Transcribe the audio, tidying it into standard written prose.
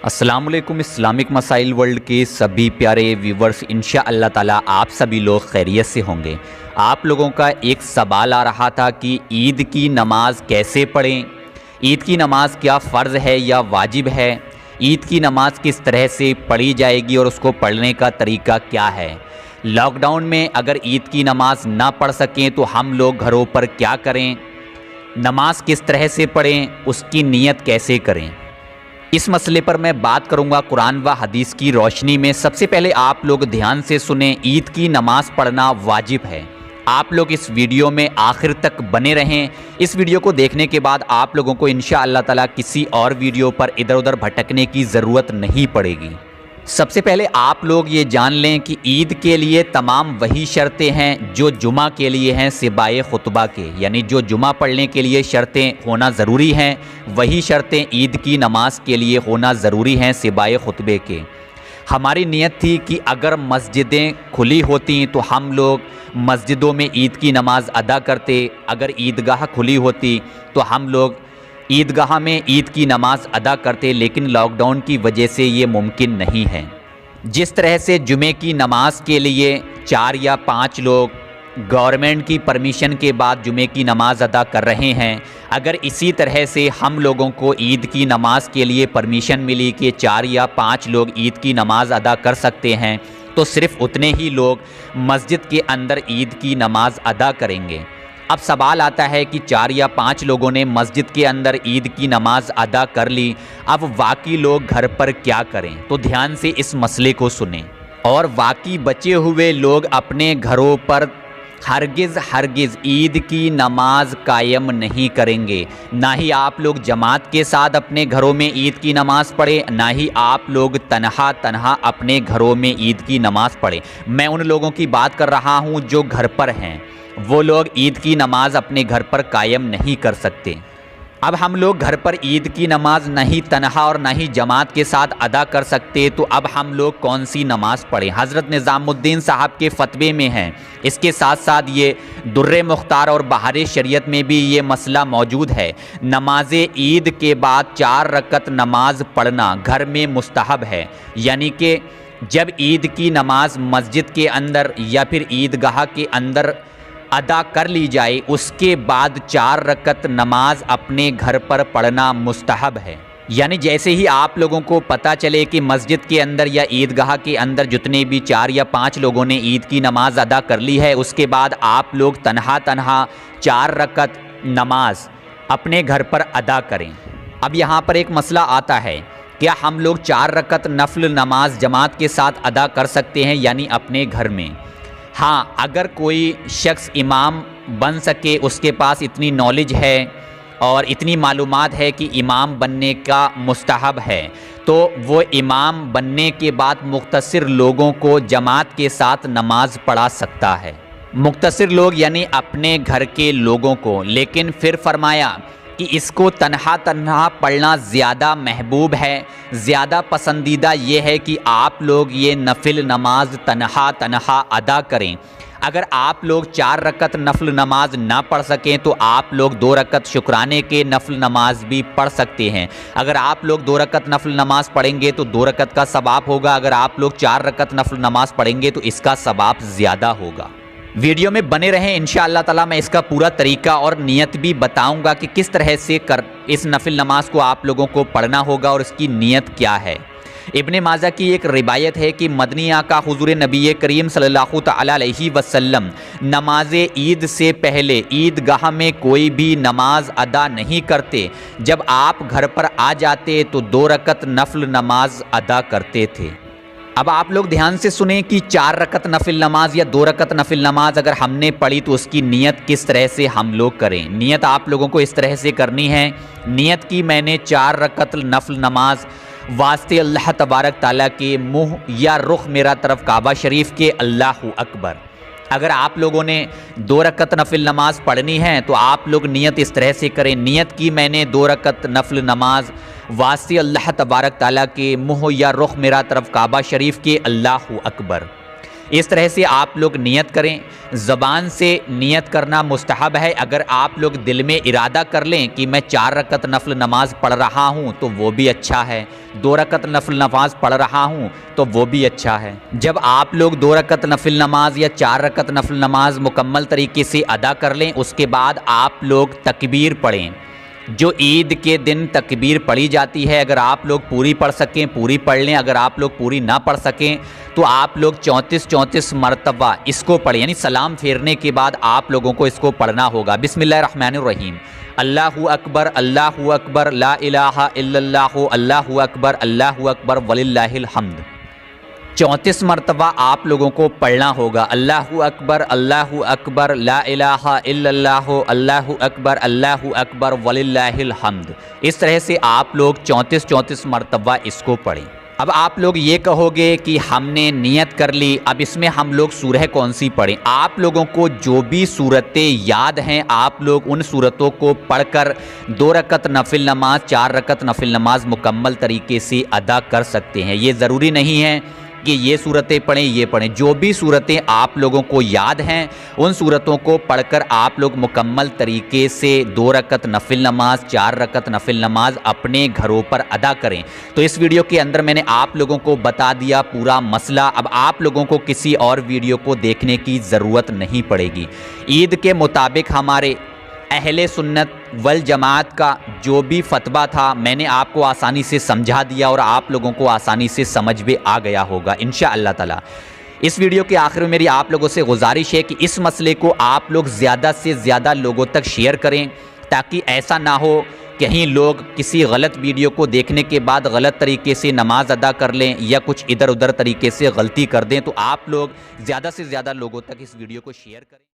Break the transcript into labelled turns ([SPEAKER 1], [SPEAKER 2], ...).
[SPEAKER 1] अस्सलाम वालेकुम। इस्लामिक मसाइल वर्ल्ड के सभी प्यारे व्यूवर्स, इंशाअल्लाह ताला आप सभी लोग खैरियत से होंगे। आप लोगों का एक सवाल आ रहा था कि ईद की नमाज़ कैसे पढ़ें, ईद की नमाज़ क्या फ़र्ज़ है या वाजिब है, ईद की नमाज़ किस तरह से पढ़ी जाएगी और उसको पढ़ने का तरीका क्या है। लॉकडाउन में अगर ईद की नमाज़ ना पढ़ सकें तो हम लोग घरों पर क्या करें, नमाज किस तरह से पढ़ें, उसकी नीयत कैसे करें। इस मसले पर मैं बात करूंगा कुरान व हदीस की रोशनी में। सबसे पहले आप लोग ध्यान से सुने, ईद की नमाज़ पढ़ना वाजिब है। आप लोग इस वीडियो में आखिर तक बने रहें। इस वीडियो को देखने के बाद आप लोगों को इंशाअल्लाह ताला किसी और वीडियो पर इधर उधर भटकने की ज़रूरत नहीं पड़ेगी। सबसे पहले आप लोग ये जान लें कि ईद के लिए तमाम वही शर्तें हैं जो जुमा के लिए हैं सिवाय खुतबा के, यानी जो जुमा पढ़ने के लिए शर्तें होना ज़रूरी हैं वही शर्तें ईद की नमाज के लिए होना ज़रूरी हैं सिवाय खुतबे के। हमारी नीयत थी कि अगर मस्जिदें खुली होती तो हम लोग मस्जिदों में ईद की नमाज़ अदा करते, अगर ईदगाह खुली होती तो हम लोग ईदगाह में ईद की नमाज़ अदा करते, लेकिन लॉकडाउन की वजह से ये मुमकिन नहीं है। जिस तरह से जुमे की नमाज के लिए 4 या 5 लोग गवर्नमेंट की परमिशन के बाद जुमे की नमाज़ अदा कर रहे हैं, अगर इसी तरह से हम लोगों को ईद की नमाज के लिए परमिशन मिली कि 4 या 5 लोग ईद की नमाज़ अदा कर सकते हैं, तो सिर्फ़ उतने ही लोग मस्जिद के अंदर ईद की नमाज़ अदा करेंगे। अब सवाल आता है कि 4 या 5 लोगों ने मस्जिद के अंदर ईद की नमाज़ अदा कर ली, अब बाकी लोग घर पर क्या करें। तो ध्यान से इस मसले को सुनें और बाकी बचे हुए लोग अपने घरों पर हरगिज़ ईद की नमाज कायम नहीं करेंगे। ना ही आप लोग जमात के साथ अपने घरों में ईद की नमाज़ पढ़े, ना ही आप लोग तन्हा अपने घरों में ईद की नमाज़ पढ़े। मैं उन लोगों की बात कर रहा हूँ जो घर पर हैं, वो लोग ईद की नमाज़ अपने घर पर कायम नहीं कर सकते। अब हम लोग घर पर ईद की नमाज नहीं तन्हा और ना ही जमात के साथ अदा कर सकते, तो अब हम लोग कौन सी नमाज़ पढ़ें। हज़रत निज़ामुद्दीन साहब के फ़तवे में हैं। इसके साथ साथ ये दुर्रे मुख्तार और बहारे शरीयत में भी ये मसला मौजूद है। नमाज ईद के बाद 4 रकत नमाज पढ़ना घर में मुस्तहब है, यानी कि जब ईद की नमाज मस्जिद के अंदर या फिर ईदगाह के अंदर अदा कर ली जाए, उसके बाद 4 रकत नमाज अपने घर पर पढ़ना मुस्तहब है। यानी जैसे ही आप लोगों को पता चले कि मस्जिद के अंदर या ईदगाह के अंदर जितने भी 4 या 5 लोगों ने ईद की नमाज अदा कर ली है, उसके बाद आप लोग तन्हा 4 रकत नमाज अपने घर पर अदा करें। अब यहाँ पर एक मसला आता है, क्या हम लोग 4 रकत नफल नमाज जमात के साथ अदा कर सकते हैं, यानी अपने घर में। हाँ, अगर कोई शख्स इमाम बन सके, उसके पास इतनी नॉलेज है और इतनी मालूमात है कि इमाम बनने का मुस्तहब है, तो वो इमाम बनने के बाद मुख्तसर लोगों को जमात के साथ नमाज पढ़ा सकता है। मुख्तसर लोग यानी अपने घर के लोगों को। लेकिन फिर फरमाया कि इसको तन्हा पढ़ना ज़्यादा महबूब है, ज़्यादा पसंदीदा ये है कि आप लोग ये नफिल नमाज तन्हा अदा करें। अगर आप लोग 4 रकत नफल नमाज ना पढ़ सकें तो आप लोग 2 रकत शुक्राने के नफल नमाज भी पढ़ सकते हैं। अगर आप लोग 2 रकत नफल नमाज पढ़ेंगे तो 2 रकत का सवाब होगा, अगर आप लोग 4 रकत नफल नमाज पढ़ेंगे तो इसका सवाब ज़्यादा होगा। वीडियो में बने रहें, इंशाअल्लाह ताला मैं इसका पूरा तरीका और नियत भी बताऊंगा कि किस तरह से इस नफिल नमाज को आप लोगों को पढ़ना होगा और इसकी नियत क्या है। इब्ने माजा की एक रिवायत है कि मदनी आका हुजूर नबी करीम सल्लल्लाहु तआला अलैहि वसल्लम नमाज ईद से पहले ईदगाह में कोई भी नमाज अदा नहीं करते। जब आप घर पर आ जाते तो 2 रकत नफल नमाज अदा करते थे। अब आप लोग ध्यान से सुने कि 4 रकत नफिल नमाज या 2 रकत नफिल नमाज अगर हमने पढ़ी तो उसकी नियत किस तरह से हम लोग करें। नियत आप लोगों को इस तरह से करनी है। नियत की मैंने 4 रकत नफिल नमाज वास्ते अल्लाह तबारक ताला के मुँह या रुख मेरा तरफ काबा शरीफ के, अल्लाहु अकबर। अगर आप लोगों ने 2 रकत नफिल नमाज पढ़नी है तो आप लोग नियत इस तरह से करें। नियत की मैंने 2 रकत नफिल नमाज वास्ते अल्लाह तबारक ताला के मुँह या रुख मेरा तरफ काबा शरीफ के, अल्लाहु अकबर। इस तरह से आप लोग नियत करें। ज़बान से नियत करना मुस्तहब है। अगर आप लोग दिल में इरादा कर लें कि मैं 4 रकत नफल नमाज पढ़ रहा हूँ तो वो भी अच्छा है, 2 रकत नफल नमाज पढ़ रहा हूँ तो वो भी अच्छा है। जब आप लोग 2 रकत नफल नमाज या 4 रकत नफल नमाज मुकम्मल तरीके से अदा कर लें, उसके बाद आप लोग तकबीर पढ़ें। जो ईद के दिन तकबीर पढ़ी जाती है, अगर आप लोग पूरी पढ़ सकें पूरी पढ़ लें, अगर आप लोग पूरी ना पढ़ सकें तो आप लोग 34 मरतबा इसको पढ़ें, यानी सलाम फेरने के बाद आप लोगों को इसको पढ़ना होगा। बिस्मिल्लाहिर्रहमानिर्रहीम, अल्लाहु अकबर ला इलाहा इल्लल्लाहु अल्लाहु अकबर वलिल्लाहिल हम्द। 34 मरतबा आप लोगों को पढ़ना होगा। अल्लाहु अकबर ला इलाहा इल्लल्लाहु अल्लाहु अकबर वलिल्लाहिल हम्द। इस तरह से आप लोग 34 मरतबा इसको पढ़ें। अब आप लोग ये कहोगे कि हमने नियत कर ली, अब इसमें हम लोग सूरह कौन सी पढ़ें? आप लोगों को जो भी सूरतें याद हैं आप लोग उन सूरतों को पढ़कर 2 रकत नफिल नमाज 4 रकत नफिल नमाज मुकम्मल तरीके से अदा कर सकते हैं। ये ज़रूरी नहीं है कि ये सूरतें पढ़ें ये पढ़ें, जो भी सूरतें आप लोगों को याद हैं उन सूरतों को पढ़कर आप लोग मुकम्मल तरीके से 2 रकत नफिल नमाज 4 रकत नफिल नमाज अपने घरों पर अदा करें। तो इस वीडियो के अंदर मैंने आप लोगों को बता दिया पूरा मसला। अब आप लोगों को किसी और वीडियो को देखने की ज़रूरत नहीं पड़ेगी। ईद के मुताबिक हमारे अहले सुन्नत वल जमात का जो भी फतवा था मैंने आपको आसानी से समझा दिया और आप लोगों को आसानी से समझ में आ गया होगा इंशाअल्लाह ताला। इस वीडियो के आखिर में मेरी आप लोगों से गुजारिश है कि इस मसले को आप लोग ज़्यादा से ज़्यादा लोगों तक शेयर करें, ताकि ऐसा ना हो कहीं लोग किसी गलत वीडियो को देखने के बाद गलत तरीके से नमाज अदा कर लें या कुछ इधर उधर तरीके से गलती कर दें। तो आप लोग ज़्यादा से ज़्यादा लोगों तक इस वीडियो को शेयर करें।